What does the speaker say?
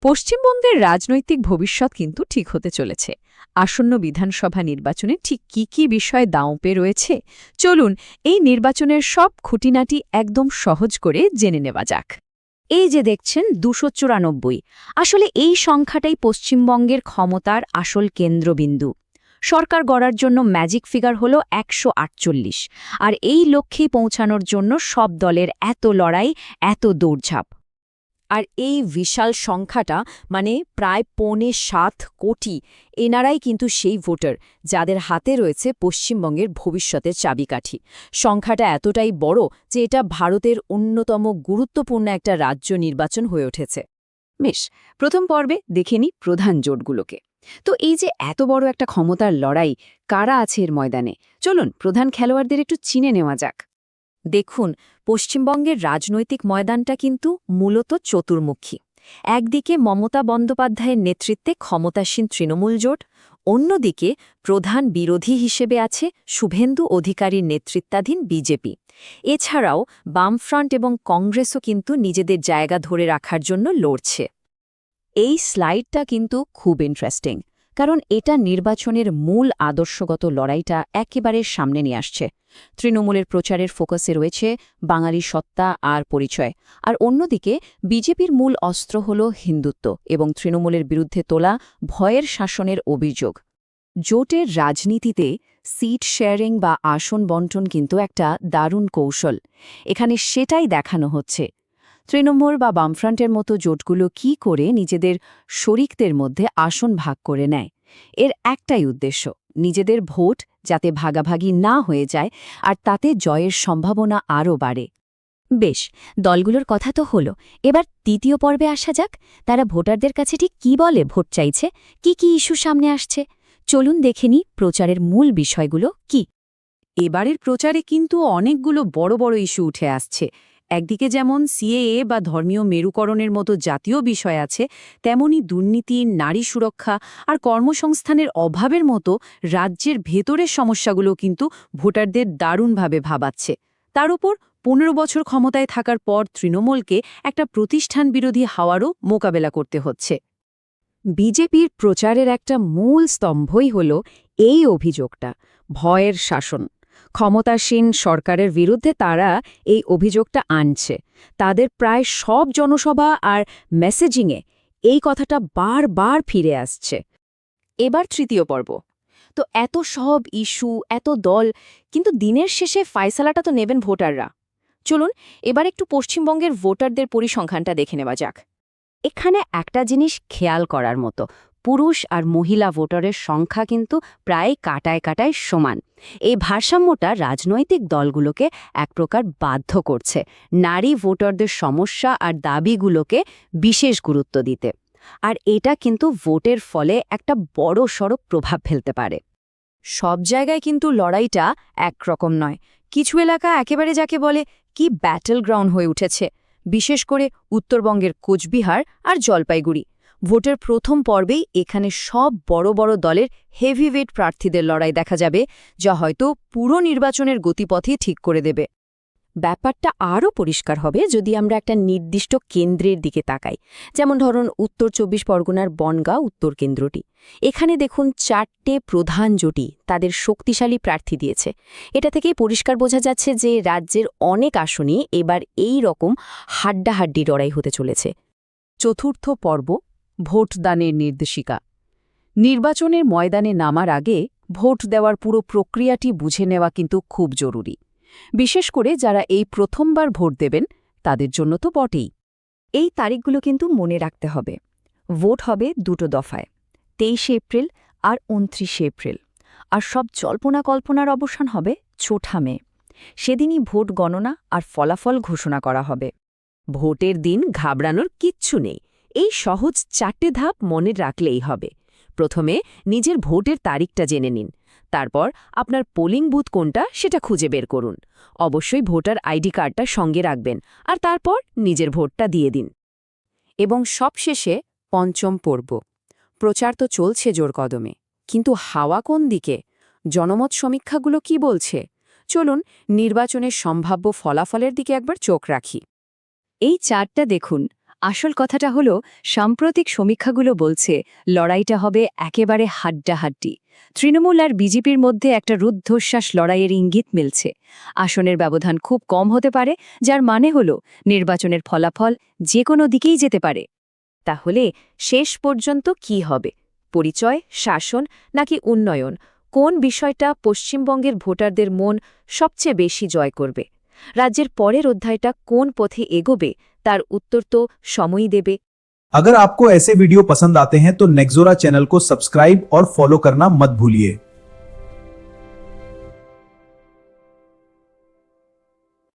পশ্চিমবঙ্গের রাজনৈতিক ভবিষ্যৎ কিন্তু ঠিক হতে চলেছে। আসন্ন বিধানসভা নির্বাচনে ঠিক কি কি বিষয় দাঁওপে রয়েছে, চলুন এই নির্বাচনের সব খুঁটিনাটি একদম সহজ করে জেনে নেওয়া যাক। এই যে দেখছেন ২৯৪, আসলে এই সংখ্যাটাই পশ্চিমবঙ্গের ক্ষমতার আসল কেন্দ্রবিন্দু। সরকার গড়ার জন্য ম্যাজিক ফিগার হল ১৪৮, আর এই লক্ষ্যেই পৌঁছানোর জন্য সব দলের এত লড়াই, এত দৌড়ঝাঁপ। আর এই বিশাল সংখ্যাটা মানে প্রায় ৭.৫ কোটি, এনারাই কিন্তু সেই ভোটার যাদের হাতে রয়েছে পশ্চিমবঙ্গের ভবিষ্যতের চাবিকাঠি। সংখ্যাটা এতটাই বড় যে এটা ভারতের অন্যতম গুরুত্বপূর্ণ একটা রাজ্য নির্বাচন হয়ে উঠেছে। বেশ, প্রথম পর্বে দেখে নিই প্রধান জোটগুলোকে। তো এই যে এত বড় একটা ক্ষমতার লড়াই, কারা আছে এর ময়দানে? চলুন প্রধান খেলোয়াড়দের একটু চিনে নেওয়া যাক। দেখুন, পশ্চিমবঙ্গের রাজনৈতিক ময়দানটা কিন্তু মূলত চতুর্মুখী। একদিকে মমতা বন্দ্যোপাধ্যায়ের নেতৃত্বে ক্ষমতাসীন তৃণমূল জোট, অন্যদিকে প্রধান বিরোধী হিসেবে আছে শুভেন্দু অধিকারীর নেতৃত্বাধীন বিজেপি। এছাড়াও বামফ্রন্ট এবং কংগ্রেসও কিন্তু নিজেদের জায়গা ধরে রাখার জন্য লড়ছে। এই স্লাইডটা কিন্তু খুব ইন্টারেস্টিং, কারণ এটা নির্বাচনের মূল আদর্শগত লড়াইটা একেবারে সামনে নিয়ে আসছে। তৃণমূলের প্রচারের ফোকাসে রয়েছে বাঙালি সত্তা আর পরিচয়, আর অন্যদিকে বিজেপির মূল অস্ত্র হল হিন্দুত্ব এবং তৃণমূলের বিরুদ্ধে তোলা ভয়ের শাসনের অভিযোগ। জোটের রাজনীতিতে সিট শেয়ারিং বা আসন বন্টন কিন্তু একটা দারুণ কৌশল। এখানে সেটাই দেখানো হচ্ছে। তৃণমূল বা বামফ্রন্টের মতো জোটগুলো কি করে নিজেদের শরিকদের মধ্যে আসন ভাগ করে নেয়। এর একটাই উদ্দেশ্য, নিজেদের ভোট যাতে ভাগাভাগি না হয়ে যায় আর তাতে জয়ের সম্ভাবনা আরও বাড়ে। বেশ, দলগুলোর কথা তো হলো, এবার দ্বিতীয় পর্বে আসা যাক। তারা ভোটারদের কাছে ঠিক কী বলে ভোট চাইছে, কি কি ইস্যু সামনে আসছে। চলুন দেখে নিই প্রচারের মূল বিষয়গুলো কি। এবারের প্রচারে কিন্তু অনেকগুলো বড় বড় ইস্যু উঠে আসছে। একদিকে যেমন সিএএ বা ধর্মীয় মেরুকরণের মতো জাতীয় বিষয় আছে, তেমনি দুর্নীতি, নারী সুরক্ষা আর কর্মসংস্থানের অভাবের মতো রাজ্যের ভেতরের সমস্যাগুলো কিন্তু ভোটারদের দারুণভাবে ভাবাচ্ছে। তার উপর ১৫ বছর ক্ষমতায় থাকার পর তৃণমূলকে একটা প্রতিষ্ঠান বিরোধী হাওয়ারও মোকাবেলা করতে হচ্ছে। বিজেপির প্রচারের একটা মূল স্তম্ভই হল এই অভিযোগটা, ভয়ের শাসন। ক্ষমতাসীন সরকারের বিরুদ্ধে তারা এই অভিযোগটা আনছে। তাদের প্রায় সব জনসভা আর মেসেজিংয়ে এই কথাটা বারবার ফিরে আসছে। এবার তৃতীয় পর্ব। তো এত সব ইস্যু, এত দল, কিন্তু দিনের শেষে ফায়সালাটা তো নেবেন ভোটাররা। চলুন এবার একটু পশ্চিমবঙ্গের ভোটারদের পরিসংখ্যানটা দেখে নেওয়া যাক। এখানে একটা জিনিস খেয়াল করার মতো, পুরুষ আর মহিলা ভোটারের সংখ্যা কিন্তু প্রায় কাটায় কাটায় সমান। এই ভারসাম্যটা রাজনৈতিক দলগুলোকে এক প্রকার বাধ্য করছে নারী ভোটারদের সমস্যা আর দাবিগুলোকে বিশেষ গুরুত্ব দিতে। আর এটা কিন্তু ভোটের ফলে একটা বড়সড় প্রভাব ফেলতে পারে। সব জায়গায় কিন্তু লড়াইটা একরকম নয়। কিছু এলাকা একেবারে যাকে বলে কি ব্যাটল গ্রাউন্ড হয়ে উঠেছে, বিশেষ করে উত্তরবঙ্গের কোচবিহার আর জলপাইগুড়ি। ভোটের প্রথম পর্বেই এখানে সব বড় বড় দলের হেভিওয়েট প্রার্থীদের লড়াই দেখা যাবে, যা হয়তো পুরো নির্বাচনের গতিপথই ঠিক করে দেবে। ব্যাপারটা আরও পরিষ্কার হবে যদি আমরা একটা নির্দিষ্ট কেন্দ্রের দিকে তাকাই, যেমন ধরুন উত্তর ২৪ পরগনার বনগাঁ উত্তর কেন্দ্রটি। এখানে দেখুন ৪টে প্রধান জোটই তাদের শক্তিশালী প্রার্থী দিয়েছে। এটা থেকেই পরিষ্কার বোঝা যাচ্ছে যে রাজ্যের অনেক আসনই এবার এই রকম হাড্ডাহাড্ডি লড়াই হতে চলেছে। চতুর্থ পর্ব, ভোটদানের নির্দেশিকা। নির্বাচনের ময়দানে নামার আগে ভোট দেওয়ার পুরো প্রক্রিয়াটি বুঝে নেওয়া কিন্তু খুব জরুরি, বিশেষ করে যারা এই প্রথমবার ভোট দেবেন তাদের জন্য তো বটেই। এই তারিখগুলো কিন্তু মনে রাখতে হবে। ভোট হবে দুটো দফায়, ২৩ এপ্রিল আর ২৯ এপ্রিল। আর সব জল্পনা কল্পনার অবসান হবে ৪ মে। সেদিনই ভোট গণনা আর ফলাফল ঘোষণা করা হবে। ভোটের দিন ঘাবড়ানোর কিচ্ছু নেই, এই সহজ ৪টে ধাপ মনে রাখলেই হবে। প্রথমে নিজের ভোটের তারিখটা জেনে নিন, তারপর আপনার পোলিং বুথ কোনটা সেটা খুঁজে বের করুন। অবশ্যই ভোটার আইডি কার্ডটা সঙ্গে রাখবেন, আর তারপর নিজের ভোটটা দিয়ে দিন। এবং সবশেষে পঞ্চম পর্ব। প্রচার তো চলছে জোর কদমে, কিন্তু হাওয়া কোন দিকে? জনমত সমীক্ষাগুলো কি বলছে? চলুন নির্বাচনের সম্ভাব্য ফলাফলের দিকে একবার চোখ রাখি। এই চার্টটা দেখুন, আসল কথাটা হলো সাম্প্রতিক সমীক্ষাগুলো বলছে লড়াইটা হবে একেবারে হাড্ডাহাড্ডি। তৃণমূল আর বিজেপির মধ্যে একটা রুদ্ধশ্বাস লড়াইয়ের ইঙ্গিত মিলছে। আসনের ব্যবধান খুব কম হতে পারে, যার মানে হলো নির্বাচনের ফলাফল যে কোনো দিকেই যেতে পারে। তাহলে শেষ পর্যন্ত কি হবে? পরিচয়, শাসন নাকি উন্নয়ন? কোন বিষয়টা পশ্চিমবঙ্গের ভোটারদের মন সবচেয়ে বেশি জয় করবে? রাজ্যের পরের অধ্যায়টা কোন পথে এগোবে তার উত্তর তো সময়ই দেবে। अगर आपको ऐसे वीडियो पसंद आते हैं तो नेक्सोरा चैनल को सब्सक्राइब और फॉलो करना मत भूलिए।